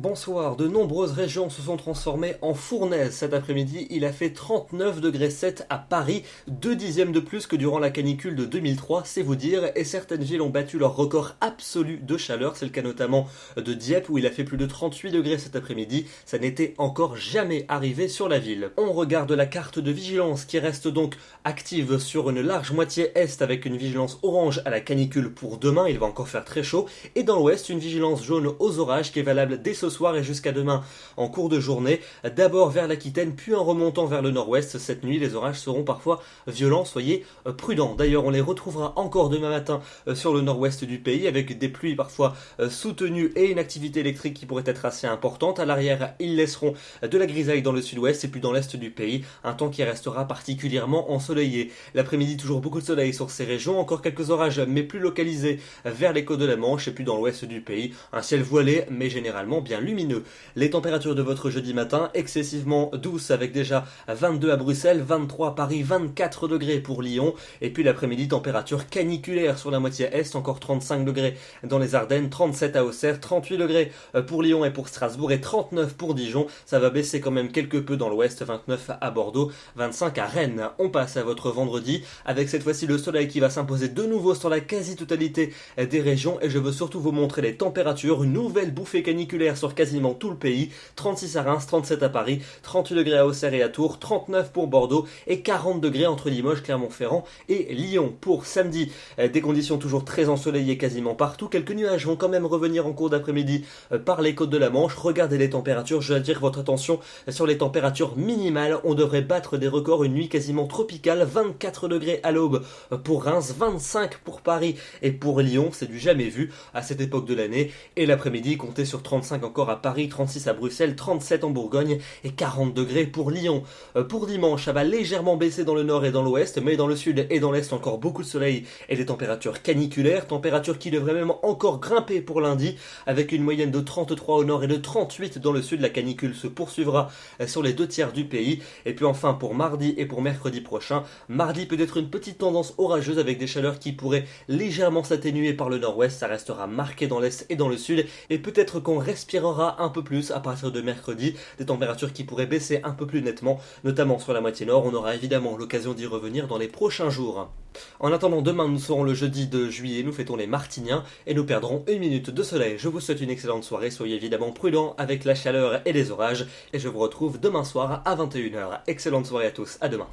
Bonsoir, de nombreuses régions se sont transformées en fournaises cet après-midi. Il a fait 39 degrés 7 à Paris, 2 dixièmes de plus que durant la canicule de 2003, c'est vous dire, et certaines villes ont battu leur record absolu de chaleur. C'est le cas notamment de Dieppe où il a fait plus de 38 degrés cet après-midi. Ça n'était encore jamais arrivé sur la ville. On regarde la carte de vigilance qui reste donc active sur une large moitié est avec une vigilance orange à la canicule pour demain. Il va encore faire très chaud. Et dans l'ouest, une vigilance jaune aux orages qui est valable dès ce soir et jusqu'à demain en cours de journée, d'abord vers l'Aquitaine puis en remontant vers le nord-ouest. Cette nuit les orages seront parfois violents, soyez prudents. D'ailleurs on les retrouvera encore demain matin sur le nord-ouest du pays avec des pluies parfois soutenues et une activité électrique qui pourrait être assez importante. À l'arrière ils laisseront de la grisaille dans le sud-ouest et puis dans l'est du pays, un temps qui restera particulièrement ensoleillé. L'après-midi toujours beaucoup de soleil sur ces régions, encore quelques orages mais plus localisés vers les côtes de la Manche et puis dans l'ouest du pays, un ciel voilé mais généralement bien lumineux. Les températures de votre jeudi matin, excessivement douces avec déjà 22 à Bruxelles, 23 à Paris, 24 degrés pour Lyon. Et puis l'après-midi, température caniculaire sur la moitié est, encore 35 degrés dans les Ardennes, 37 à Auxerre, 38 degrés pour Lyon et pour Strasbourg et 39 pour Dijon. Ça va baisser quand même quelque peu dans l'ouest, 29 à Bordeaux, 25 à Rennes. On passe à votre vendredi avec cette fois-ci le soleil qui va s'imposer de nouveau sur la quasi-totalité des régions et je veux surtout vous montrer les températures, une nouvelle bouffée caniculaire sur quasiment tout le pays, 36 à Reims, 37 à Paris, 38 degrés à Auxerre et à Tours, 39 pour Bordeaux et 40 degrés entre Limoges, Clermont-Ferrand et Lyon. Pour samedi, des conditions toujours très ensoleillées quasiment partout, quelques nuages vont quand même revenir en cours d'après-midi par les côtes de la Manche. Regardez les températures, je attire votre attention sur les températures minimales, on devrait battre des records, une nuit quasiment tropicale, 24 degrés à l'aube pour Reims, 25 pour Paris et pour Lyon, c'est du jamais vu à cette époque de l'année, et l'après-midi comptez sur 35 encore à Paris, 36 à Bruxelles, 37 en Bourgogne et 40 degrés pour Lyon. Pour dimanche, ça va légèrement baisser dans le nord et dans l'ouest, mais dans le sud et dans l'est encore beaucoup de soleil et des températures caniculaires, températures qui devraient même encore grimper pour lundi avec une moyenne de 33 au nord et de 38 dans le sud. La canicule se poursuivra sur les deux tiers du pays. Et puis enfin pour mardi et pour mercredi prochain, mardi peut-être une petite tendance orageuse avec des chaleurs qui pourraient légèrement s'atténuer par le nord-ouest, ça restera marqué dans l'est et dans le sud et peut-être qu'on respirera un peu plus à partir de mercredi, des températures qui pourraient baisser un peu plus nettement, notamment sur la moitié nord. On aura évidemment l'occasion d'y revenir dans les prochains jours. En attendant, demain nous serons le jeudi de juillet, nous fêtons les Martiniens et nous perdrons une minute de soleil. Je vous souhaite une excellente soirée, soyez évidemment prudents avec la chaleur et les orages et je vous retrouve demain soir à 21h. Excellente soirée à tous, à demain.